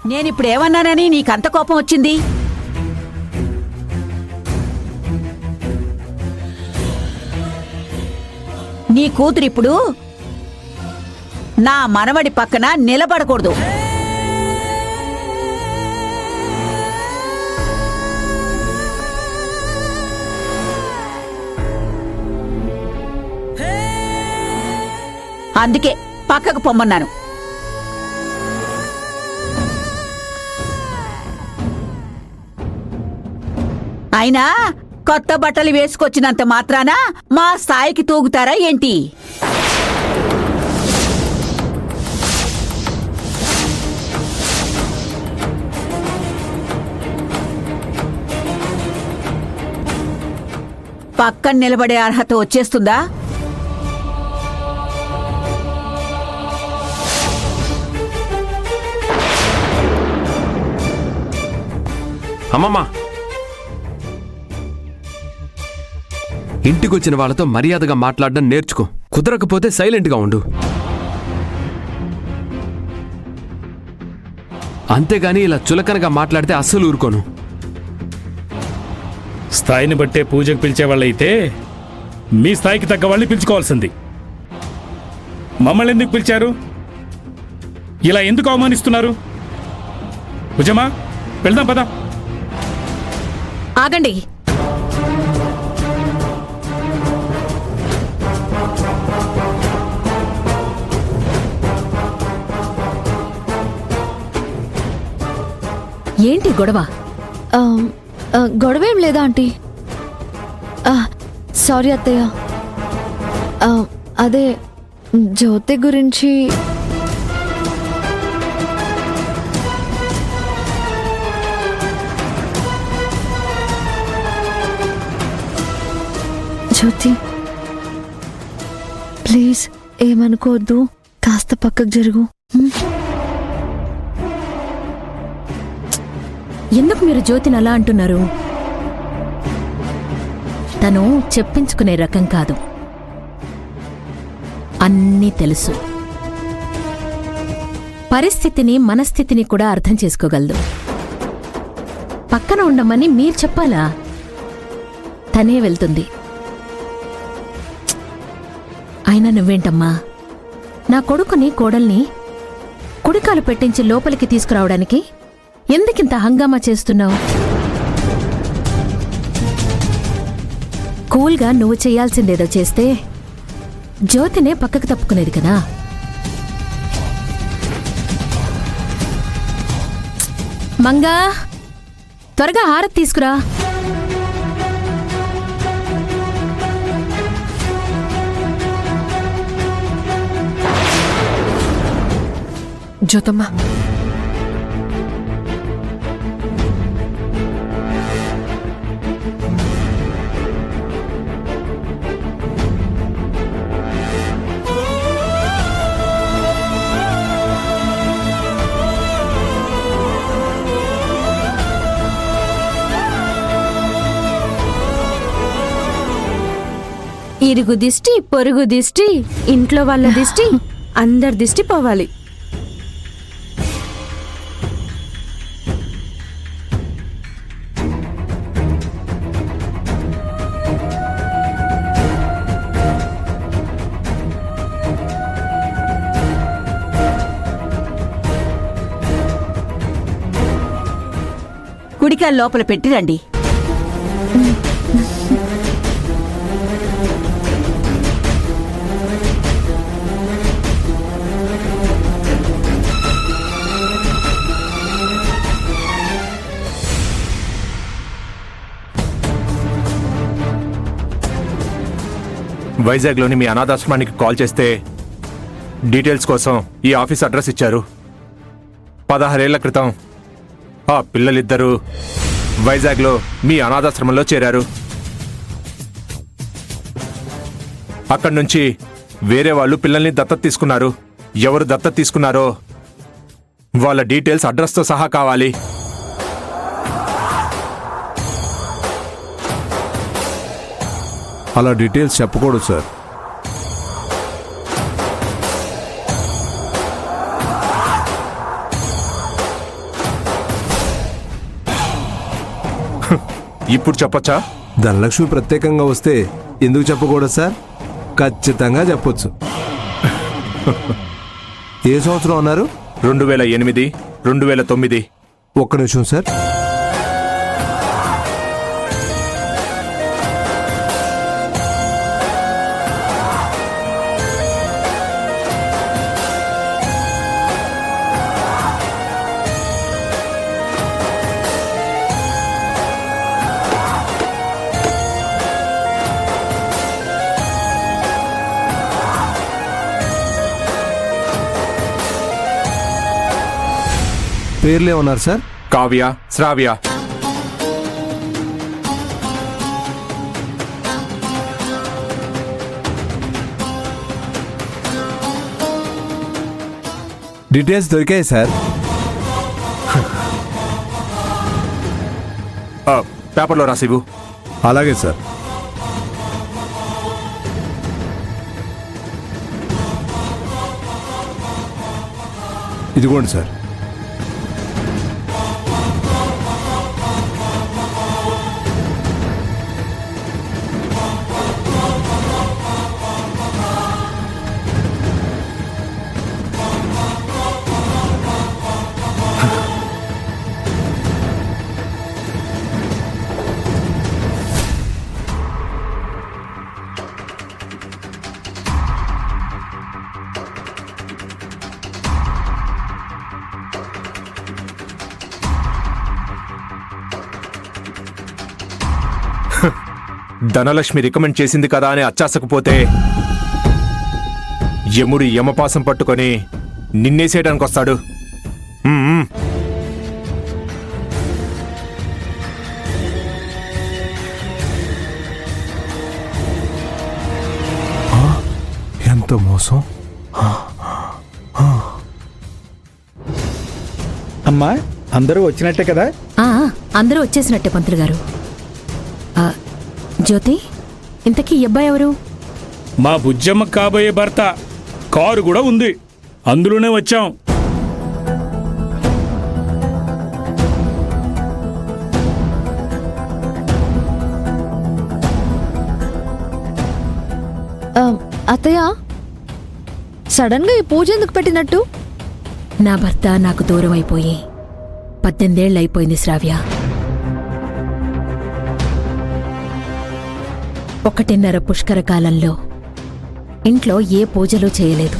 నేనిప్పుడేమన్నానని నీకంత కోపం వచ్చింది? నీ కూతురిప్పుడు నా మనవడి పక్కన నిలబడకూడదు. అందుకే పక్కకు పొమ్మన్నాను. అయినా కొత్త బట్టలు వేసుకొచ్చినంత మాత్రాన మా స్థాయికి తూగుతారా ఏంటి? పక్కన నిలబడే అర్హత వచ్చేస్తుందా? అమ్మమ్మ, ఇంటికొచ్చిన వాళ్ళతో మర్యాదగా మాట్లాడడం నేర్చుకో. కుదరకపోతే సైలెంట్గా ఉండు. అంతేగాని ఇలా చులకనగా మాట్లాడితే అస్సలు ఊరుకోను. స్థాయిని బట్టే పూజకు పిలిచేవాళ్ళైతే మీ స్థాయికి తగ్గ వాళ్ళని పిలుచుకోవాల్సింది. మమ్మల్ని ఎందుకు పిలిచారు? ఇలా ఎందుకు అవమానిస్తున్నారు? పూజమా, వెళ్దాం పద. ఆగండి. ఏంటి గొడవ? గొడవేం లేదా ఆంటీ. సారీ అత్తయ్య. అదే జ్యోతి గురించి. జ్యోతి ప్లీజ్ ఏమనుకోవద్దు, కాస్త పక్కకు జరుగు. ఎందుకు మీరు జ్యోతిని అలా అంటున్నారు? తను చెప్పించుకునే రకం కాదు, అన్నీ తెలుసు. పరిస్థితిని మనస్థితిని కూడా అర్థం చేసుకోగలదు. పక్కన ఉండమని మీరు చెప్పాలా? తనే వెళ్తుంది. అయినా నువ్వేంటమ్మా, నా కొడుకుని కోడల్ని కుడికాలు పెట్టించి లోపలికి తీసుకురావడానికి ఎందుకింత హంగామా చేస్తున్నావు? కూల్గా నువ్వు చెయ్యాల్సిందేదో చేస్తే జ్యోతినే పక్కకు తప్పుకునేది కదా. మంగా, త్వరగా హారతి తీసుకురా. జ్యోతమ్మ, ఇరుగు దిష్టి, పొరుగు దిష్టి, ఇంట్లో వాళ్ళ దిష్టి, అందరి దిష్టి పోవాలి. కుడికాలు లోపల పెట్టి రండి. వైజాగ్లోని మీ అనాథాశ్రమానికి కాల్ చేస్తే డీటెయిల్స్ కోసం ఈ ఆఫీస్ అడ్రస్ ఇచ్చారు. 16 ఏళ్ల క్రితం ఆ పిల్లలిద్దరూ వైజాగ్లో మీ అనాథాశ్రమంలో చేరారు. అక్కడి నుంచి వేరే వాళ్ళు పిల్లల్ని దత్తత తీసుకున్నారు. ఎవరు దత్తత తీసుకున్నారో వాళ్ళ డీటెయిల్స్ అడ్రస్తో సహా కావాలి. అలా డీటెయిల్స్ చెప్పకూడదు సార్. ఇప్పుడు చెప్పొచ్చా? ధనలక్ష్మి ప్రత్యేకంగా వస్తే ఎందుకు చెప్పకూడదు సార్? ఖచ్చితంగా చెప్పొచ్చు. ఏ సంవత్సరం అన్నారు? 2008, 2009. ఒక్క నిమిషం సార్. పేర్లే ఉన్నారు సార్? కావ్య, శ్రావ్య. డీటెయిల్స్ దొరికాయి సార్. పేపర్లో రాసివు. అలాగే సార్. ఇదిగోండి సార్. ధనలక్ష్మి రికమెండ్ చేసింది కదా అని అచ్చాసకపోతే యముడు యమపాసం పట్టుకొని నిన్నేసేయడానికి వస్తాడు. ఎంత మోసం! అమ్మా, అందరూ వచ్చినట్టే కదా? అందరూ వచ్చేసినట్టే పంతులు గారు. జ్యోతి, ఇంతకీ ఈ అబ్బాయి ఎవరు? మా బుజ్జమ్మ కాబోయే భర్త. కారు కూడా ఉంది, అందులోనే వచ్చాం. అత్తయ్య, సడన్ గా ఈ పూజ ఎందుకు పెట్టినట్టు? నా భర్త నాకు దూరం అయిపోయి 18 ఏళ్ళు అయిపోయింది శ్రావ్య. 1.5 పుష్కర కాలంలో ఇంట్లో ఏ పూజలు చేయలేదు.